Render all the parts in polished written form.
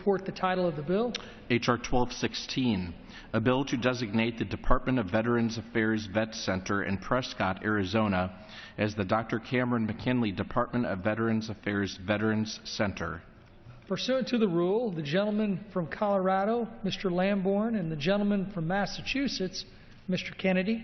Report the title of the bill. H.R. 1216, a bill to designate the Department of Veterans Affairs Vet Center in Prescott, Arizona, as the Dr. Cameron McKinley Department of Veterans Affairs Veterans Center. Pursuant to the rule, the gentleman from Colorado, Mr. Lamborn, and the gentleman from Massachusetts, Mr. Kennedy,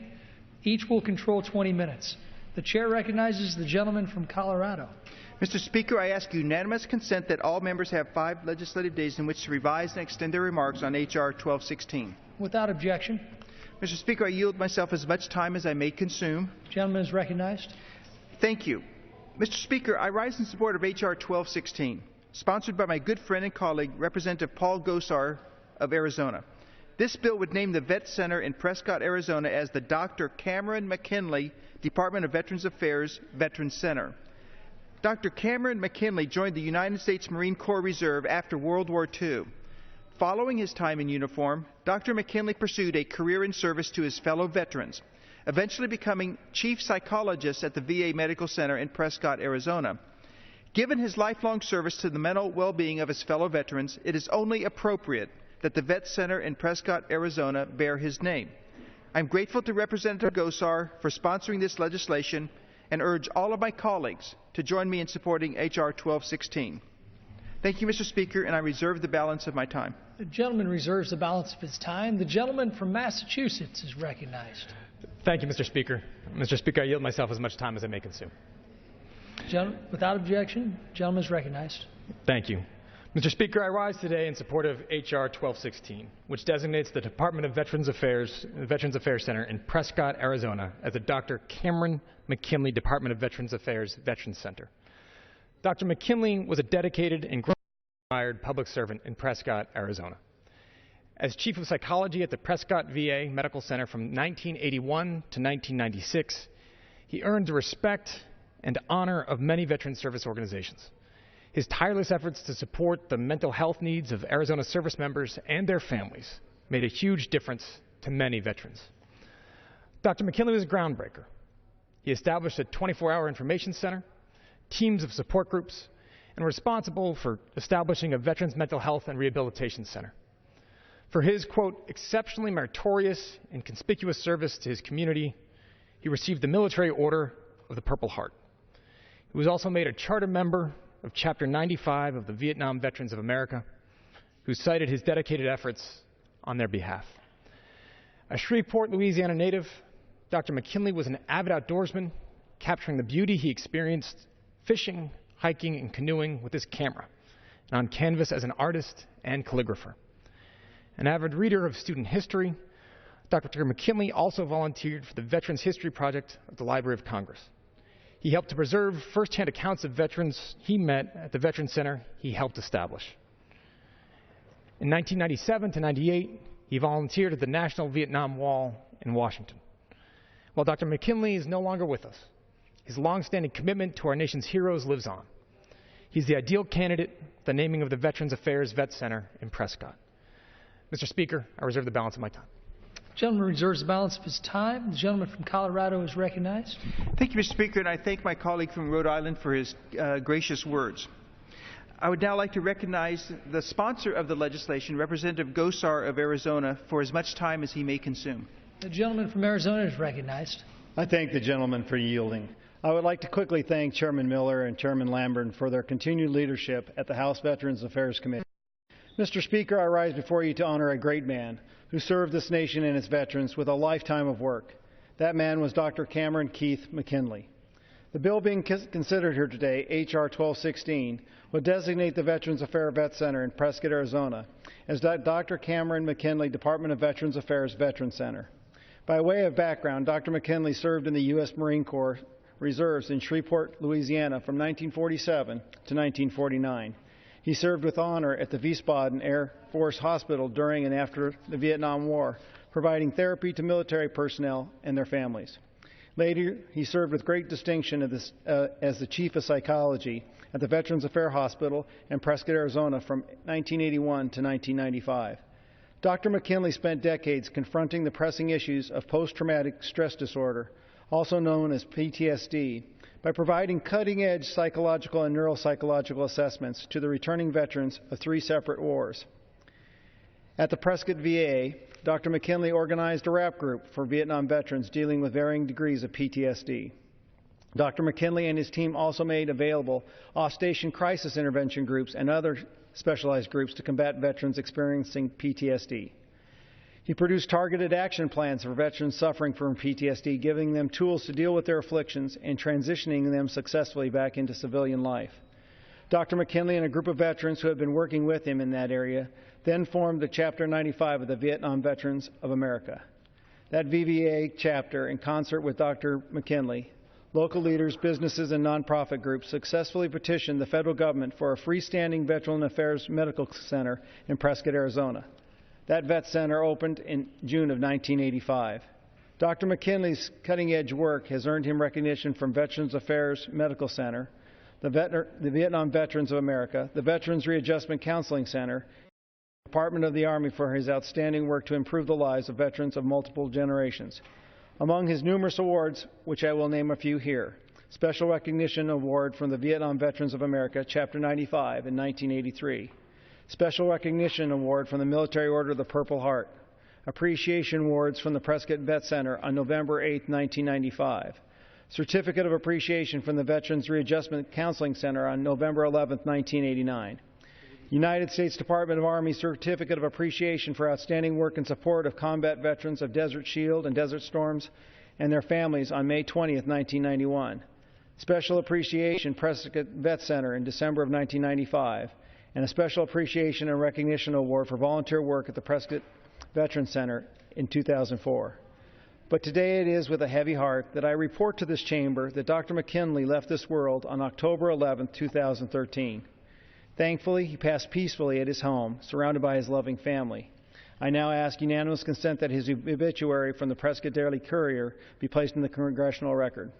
each will control 20 minutes. The chair recognizes the gentleman from Colorado. Mr. Speaker, I ask unanimous consent that all members have 5 legislative days in which to revise and extend their remarks on H.R. 1216. Without objection. Mr. Speaker, I yield myself as much time as I may consume. The gentleman is recognized. Thank you. Mr. Speaker, I rise in support of H.R. 1216, sponsored by my good friend and colleague, Representative Paul Gosar of Arizona. This bill would name the Vet Center in Prescott, Arizona as the Dr. Cameron McKinley Department of Veterans Affairs Veterans Center. Dr. Cameron McKinley joined the United States Marine Corps Reserve after World War II. Following his time in uniform, Dr. McKinley pursued a career in service to his fellow veterans, eventually becoming chief psychologist at the VA Medical Center in Prescott, Arizona. Given his lifelong service to the mental well-being of his fellow veterans, it is only appropriate that the Vet Center in Prescott, Arizona bear his name. I'm grateful to Representative Gosar for sponsoring this legislation and urge all of my colleagues to join me in supporting H.R. 1216. Thank you, Mr. Speaker, and I reserve the balance of my time. The gentleman reserves the balance of his time. The gentleman from Massachusetts is recognized. Thank you, Mr. Speaker. Mr. Speaker, I yield myself as much time as I may consume. Without objection, the gentleman is recognized. Thank you. Mr. Speaker, I rise today in support of H.R. 1216, which designates the Department of Veterans Affairs Center in Prescott, Arizona, as the Dr. Cameron McKinley Department of Veterans Affairs Veterans Center. Dr. McKinley was a dedicated and admired public servant in Prescott, Arizona. As Chief of Psychology at the Prescott VA Medical Center from 1981 to 1996, he earned the respect and honor of many veteran service organizations. His tireless efforts to support the mental health needs of Arizona service members and their families made a huge difference to many veterans. Dr. McKinley was a groundbreaker. He established a 24-hour information center, teams of support groups, and was responsible for establishing a Veterans Mental Health and Rehabilitation Center. For his, quote, exceptionally meritorious and conspicuous service to his community, he received the Military Order of the Purple Heart. He was also made a charter member of Chapter 95 of the Vietnam Veterans of America, who cited his dedicated efforts on their behalf. A Shreveport, Louisiana native, Dr. McKinley was an avid outdoorsman, capturing the beauty he experienced fishing, hiking, and canoeing with his camera, and on canvas as an artist and calligrapher. An avid reader of student history, Dr. McKinley also volunteered for the Veterans History Project of the Library of Congress. He helped to preserve first-hand accounts of veterans he met at the Veterans Center he helped establish. In 1997 to 98, he volunteered at the National Vietnam Wall in Washington. While Dr. McKinley is no longer with us, his long-standing commitment to our nation's heroes lives on. He's the ideal candidate for the naming of the Veterans Affairs Vet Center in Prescott. Mr. Speaker, I reserve the balance of my time. The gentleman reserves the balance of his time. The gentleman from Colorado is recognized. Thank you, Mr. Speaker, and I thank my colleague from Rhode Island for his gracious words. I would now like to recognize the sponsor of the legislation, Representative Gosar of Arizona, for as much time as he may consume. The gentleman from Arizona is recognized. I thank the gentleman for yielding. I would like to quickly thank Chairman Miller and Chairman Lamborn for their continued leadership at the House Veterans Affairs Committee. Mr. Speaker, I rise before you to honor a great man who served this nation and its veterans with a lifetime of work. That man was Dr. Cameron Keith McKinley. The bill being considered here today, H.R. 1216, will designate the Veterans Affairs Vet Center in Prescott, Arizona as Dr. Cameron McKinley Department of Veterans Affairs Veterans Center. By way of background, Dr. McKinley served in the U.S. Marine Corps Reserves in Shreveport, Louisiana from 1947 to 1949. He served with honor at the Wiesbaden Air Force Hospital during and after the Vietnam War, providing therapy to military personnel and their families. Later, he served with great distinction as the Chief of Psychology at the Veterans Affairs Hospital in Prescott, Arizona from 1981 to 1995. Dr. McKinley spent decades confronting the pressing issues of post-traumatic stress disorder, also known as PTSD, by providing cutting-edge psychological and neuropsychological assessments to the returning veterans of 3 separate wars. At the Prescott VA, Dr. McKinley organized a RAP group for Vietnam veterans dealing with varying degrees of PTSD. Dr. McKinley and his team also made available off-station crisis intervention groups and other specialized groups to combat veterans experiencing PTSD. He produced targeted action plans for veterans suffering from PTSD, giving them tools to deal with their afflictions and transitioning them successfully back into civilian life. Dr. McKinley and a group of veterans who had been working with him in that area then formed the Chapter 95 of the Vietnam Veterans of America. That VVA chapter, in concert with Dr. McKinley, local leaders, businesses, and nonprofit groups successfully petitioned the federal government for a freestanding Veteran Affairs Medical Center in Prescott, Arizona. That vet center opened in June of 1985. Dr. McKinley's cutting-edge work has earned him recognition from Veterans Affairs Medical Center, the Vietnam Veterans of America, the Veterans Readjustment Counseling Center, and the Department of the Army for his outstanding work to improve the lives of veterans of multiple generations. Among his numerous awards, which I will name a few here: Special Recognition Award from the Vietnam Veterans of America, Chapter 95 in 1983. Special Recognition Award from the Military Order of the Purple Heart. Appreciation Awards from the Prescott Vet Center on November 8, 1995. Certificate of Appreciation from the Veterans Readjustment Counseling Center on November 11, 1989. United States Department of Army Certificate of Appreciation for outstanding work in support of combat veterans of Desert Shield and Desert Storms and their families on May 20, 1991. Special Appreciation Prescott Vet Center in December of 1995. And a Special Appreciation and Recognition Award for volunteer work at the Prescott Veterans Center in 2004. But today it is with a heavy heart that I report to this chamber that Dr. McKinley left this world on October 11, 2013. Thankfully, he passed peacefully at his home, surrounded by his loving family. I now ask unanimous consent that his obituary from the Prescott Daily Courier be placed in the Congressional Record.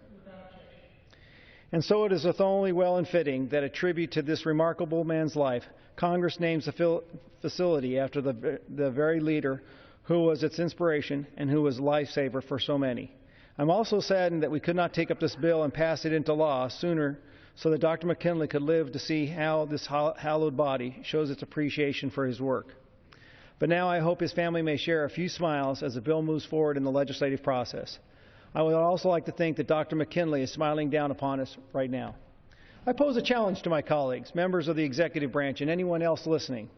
And so it is only well and fitting that a tribute to this remarkable man's life, Congress names the facility after the very leader who was its inspiration and who was a lifesaver for so many. I'm also saddened that we could not take up this bill and pass it into law sooner so that Dr. McKinley could live to see how this hallowed body shows its appreciation for his work. But now I hope his family may share a few smiles as the bill moves forward in the legislative process. I would also like to think that Dr. McKinley is smiling down upon us right now. I pose a challenge to my colleagues, members of the executive branch, and anyone else listening.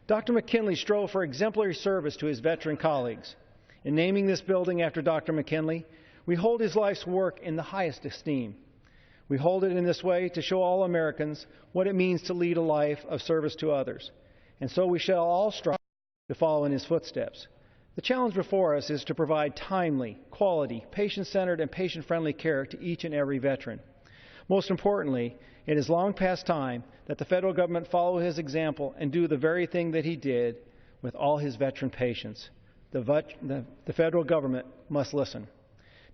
Dr. McKinley strove for exemplary service to his veteran colleagues. In naming this building after Dr. McKinley, we hold his life's work in the highest esteem. We hold it in this way to show all Americans what it means to lead a life of service to others. And so we shall all strive to follow in his footsteps. The challenge before us is to provide timely, quality, patient-centered, and patient-friendly care to each and every veteran. Most importantly, it is long past time that the federal government follow his example and do the very thing that he did with all his veteran patients. The federal government must listen.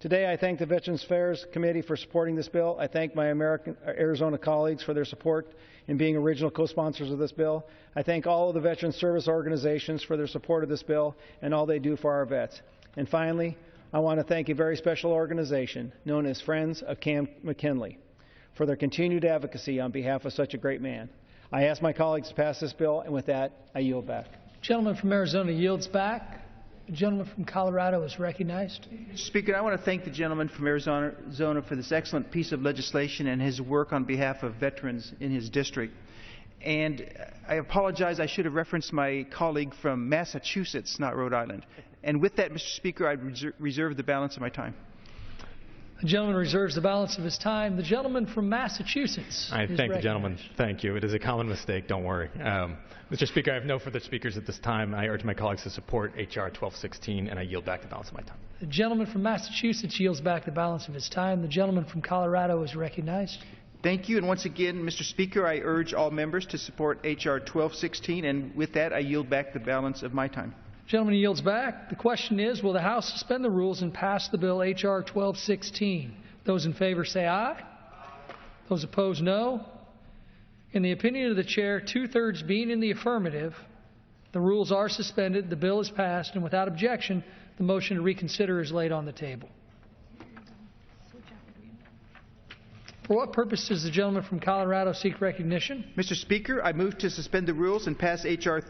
Today, I thank the Veterans Affairs Committee for supporting this bill. I thank my Arizona colleagues for their support in being original co-sponsors of this bill. I thank all of the veteran service organizations for their support of this bill and all they do for our vets. And finally, I want to thank a very special organization known as Friends of Cam McKinley for their continued advocacy on behalf of such a great man. I ask my colleagues to pass this bill, and with that, I yield back. Gentleman from Arizona yields back. The gentleman from Colorado is recognized. Speaker, I want to thank the gentleman from Arizona for this excellent piece of legislation and his work on behalf of veterans in his district. And I apologize, I should have referenced my colleague from Massachusetts, not Rhode Island. And with that, Mr. Speaker, I reserve the balance of my time. The gentleman reserves the balance of his time. The gentleman from Massachusetts. I thank the gentleman. Thank you. It is a common mistake. Don't worry. Mr. Speaker, I have no further speakers at this time. I urge my colleagues to support H.R. 1216, and I yield back the balance of my time. The gentleman from Massachusetts yields back the balance of his time. The gentleman from Colorado is recognized. Thank you. And once again, Mr. Speaker, I urge all members to support H.R. 1216, and with that, I yield back the balance of my time. Gentleman yields back. The question is, will the House suspend the rules and pass the bill H.R. 1216? Those in favor say aye. Those opposed, no. In the opinion of the Chair, 2/3 being in the affirmative, the rules are suspended, the bill is passed, and without objection, the motion to reconsider is laid on the table. For what purpose does the gentleman from Colorado seek recognition? Mr. Speaker, I move to suspend the rules and pass H.R.